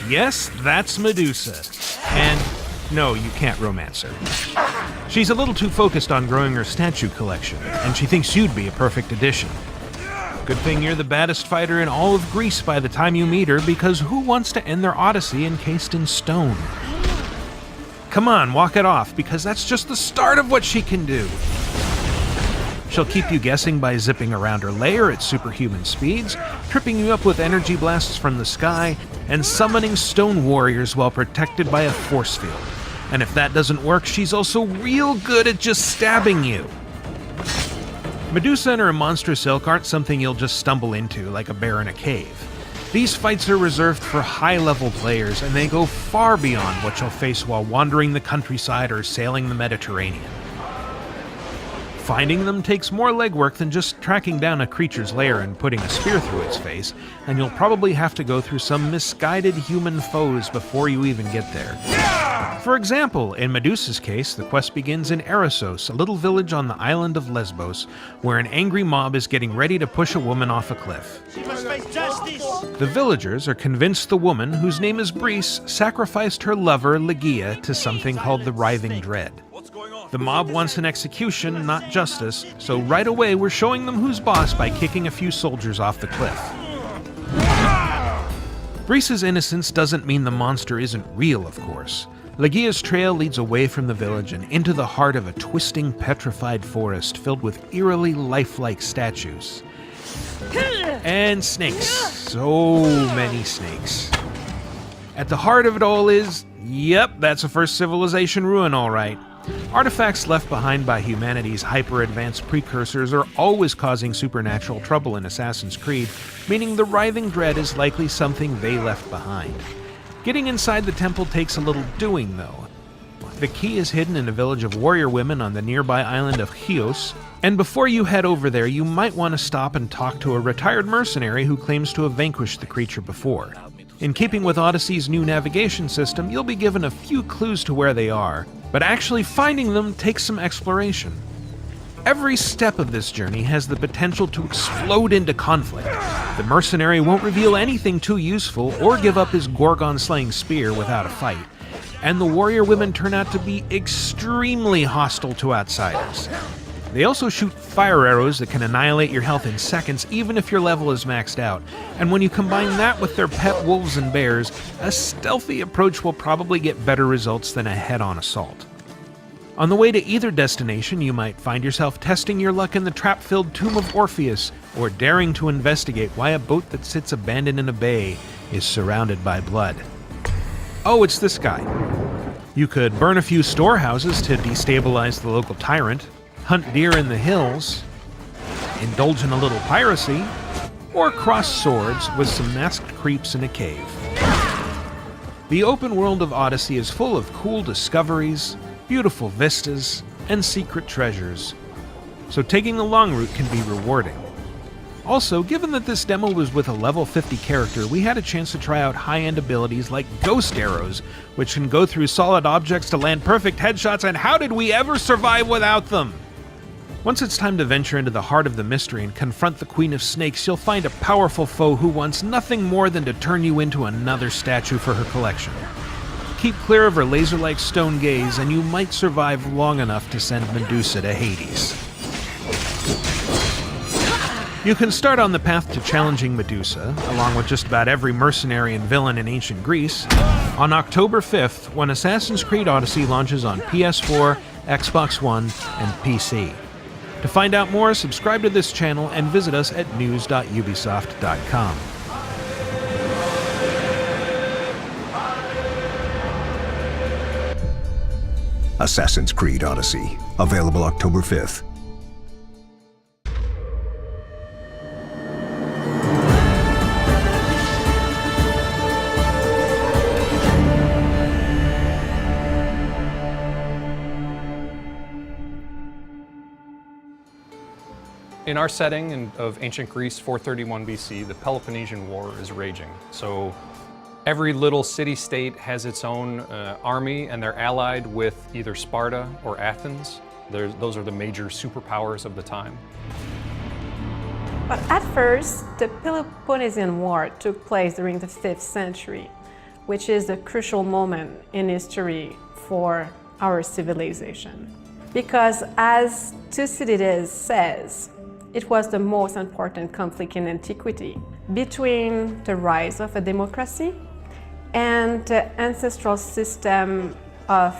Yes, that's Medusa. And no, you can't romance her. She's a little too focused on growing her statue collection, and she thinks you'd be a perfect addition. Good thing you're the baddest fighter in all of Greece by the time you meet her, because who wants to end their Odyssey encased in stone? Come on, walk it off, because that's just the start of what she can do. She'll keep you guessing by zipping around her lair at superhuman speeds, tripping you up with energy blasts from the sky, and summoning stone warriors while protected by a force field. And if that doesn't work, she's also real good at just stabbing you. Medusa and her monstrous ilk aren't something you'll just stumble into like a bear in a cave. These fights are reserved for high-level players, and they go far beyond what you'll face while wandering the countryside or sailing the Mediterranean. Finding them takes more legwork than just tracking down a creature's lair and putting a spear through its face, and you'll probably have to go through some misguided human foes before you even get there. For example, in Medusa's case, the quest begins in Erissos, a little village on the island of Lesbos, where an angry mob is getting ready to push a woman off a cliff. She must face justice! The villagers are convinced the woman, whose name is Brice, sacrificed her lover, Ligeia, to something called the Writhing Dread. The mob wants an execution, not justice, so right away we're showing them who's boss by kicking a few soldiers off the cliff. Brice's innocence doesn't mean the monster isn't real, of course. Ligeia's trail leads away from the village and into the heart of a twisting, petrified forest filled with eerily lifelike statues. And snakes. So many snakes. At the heart of it all is, yep, that's a first civilization ruin, all right. Artifacts left behind by humanity's hyper-advanced precursors are always causing supernatural trouble in Assassin's Creed, meaning the Writhing Dread is likely something they left behind. Getting inside the temple takes a little doing, though. The key is hidden in a village of warrior women on the nearby island of Chios, and before you head over there, you might want to stop and talk to a retired mercenary who claims to have vanquished the creature before. In keeping with Odyssey's new navigation system, you'll be given a few clues to where they are, but actually finding them takes some exploration. Every step of this journey has the potential to explode into conflict. The mercenary won't reveal anything too useful or give up his Gorgon-slaying spear without a fight, and the warrior women turn out to be extremely hostile to outsiders. They also shoot fire arrows that can annihilate your health in seconds even if your level is maxed out, and when you combine that with their pet wolves and bears, a stealthy approach will probably get better results than a head-on assault. On the way to either destination, you might find yourself testing your luck in the trap-filled Tomb of Orpheus, or daring to investigate why a boat that sits abandoned in a bay is surrounded by blood. Oh, it's this guy. You could burn a few storehouses to destabilize the local tyrant, hunt deer in the hills, indulge in a little piracy, or cross swords with some masked creeps in a cave. The open world of Odyssey is full of cool discoveries, beautiful vistas, and secret treasures, so taking the long route can be rewarding. Also, given that this demo was with a level 50 character, we had a chance to try out high-end abilities like Ghost Arrows, which can go through solid objects to land perfect headshots, and how did we ever survive without them? Once it's time to venture into the heart of the mystery and confront the Queen of Snakes, you'll find a powerful foe who wants nothing more than to turn you into another statue for her collection. Keep clear of her laser-like stone gaze, and you might survive long enough to send Medusa to Hades. You can start on the path to challenging Medusa, along with just about every mercenary and villain in ancient Greece, on October 5th when Assassin's Creed Odyssey launches on PS4, Xbox One, and PC. To find out more, subscribe to this channel and visit us at news.ubisoft.com. Assassin's Creed Odyssey, available October 5th. In our setting of ancient Greece, 431 BC, the Peloponnesian War is raging. So every little city-state has its own army, and they're allied with either Sparta or Athens. Those are the major superpowers of the time. But at first, the Peloponnesian War took place during the 5th century, which is a crucial moment in history for our civilization. Because as Thucydides says, it was the most important conflict in antiquity between the rise of a democracy and the ancestral system of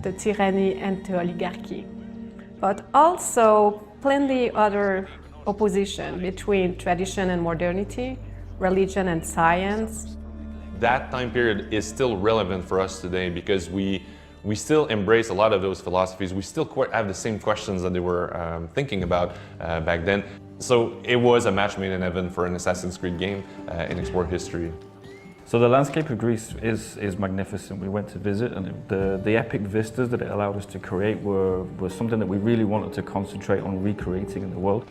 the tyranny and the oligarchy. But also plenty other opposition between tradition and modernity, religion and science. That time period is still relevant for us today because we still embrace a lot of those philosophies. We still have the same questions that they were thinking about back then. So it was a match made in heaven for an Assassin's Creed game in Explore history. So the landscape of Greece is magnificent. We went to visit, and the epic vistas that it allowed us to create were something that we really wanted to concentrate on recreating in the world.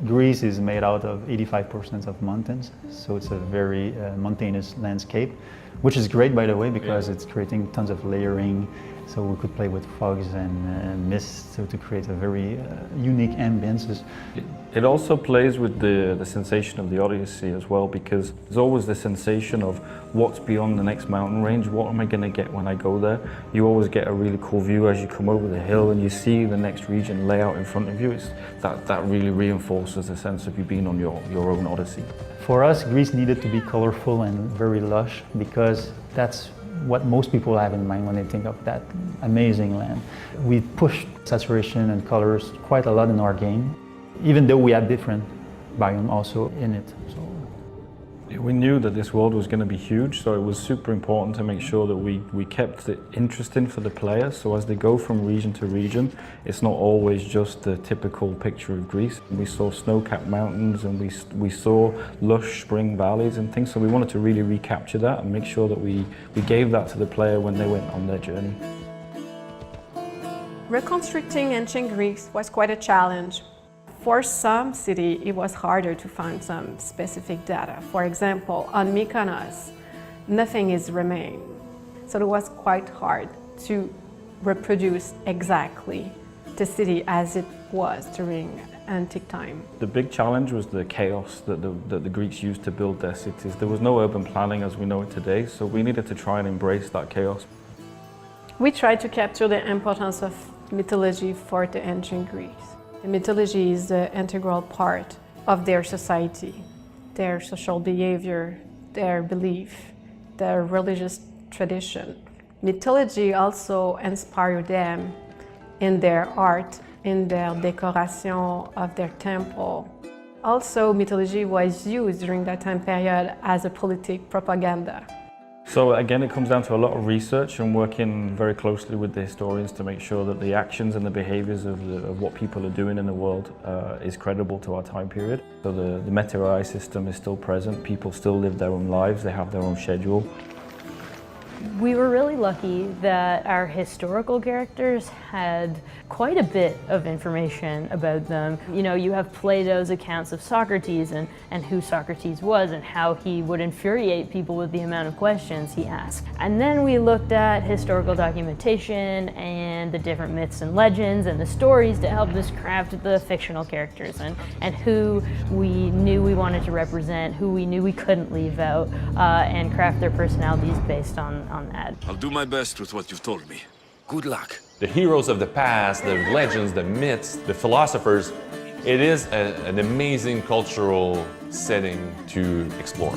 Greece is made out of 85% of mountains, so it's a very mountainous landscape, which is great, by the way, because it's creating tons of layering, so we could play with fogs and mist, so to create a very unique ambience. It also plays with the sensation of the Odyssey as well, because there's always the sensation of what's beyond the next mountain range, what am I going to get when I go there? You always get a really cool view as you come over the hill and you see the next region lay out in front of you. That really reinforces the sense of you being on your own Odyssey. For us, Greece needed to be colorful and very lush, because that's what most people have in mind when they think of that amazing land. We pushed saturation and colors quite a lot in our game, even though we had different biomes also in it. We knew that this world was going to be huge, so it was super important to make sure that we kept it interesting for the player. So as they go from region to region, it's not always just the typical picture of Greece. We saw snow-capped mountains and we saw lush spring valleys and things, so we wanted to really recapture that and make sure that we gave that to the player when they went on their journey. Reconstructing ancient Greece was quite a challenge. For some cities, it was harder to find some specific data. For example, on Mykonos, nothing is remained. So it was quite hard to reproduce exactly the city as it was during antique time. The big challenge was the chaos that the Greeks used to build their cities. There was no urban planning as we know it today, so we needed to try and embrace that chaos. We tried to capture the importance of mythology for the ancient Greeks. The mythology is the integral part of their society, their social behavior, their belief, their religious tradition. Mythology also inspired them in their art, in their decoration of their temple. Also, mythology was used during that time period as a politic propaganda. So again, it comes down to a lot of research and working very closely with the historians to make sure that the actions and the behaviours of what people are doing in the world is credible to our time period. So the meteorite system is still present, people still live their own lives, they have their own schedule. We were really lucky that our historical characters had quite a bit of information about them. You know, you have Plato's accounts of Socrates and who Socrates was and how he would infuriate people with the amount of questions he asked. And then we looked at historical documentation and the different myths and legends and the stories to help us craft the fictional characters and who we knew we wanted to represent, who we knew we couldn't leave out, and craft their personalities based on that. I'll do my best with what you've told me. Good luck. The heroes of the past, the legends, the myths, the philosophers, it is an amazing cultural setting to explore.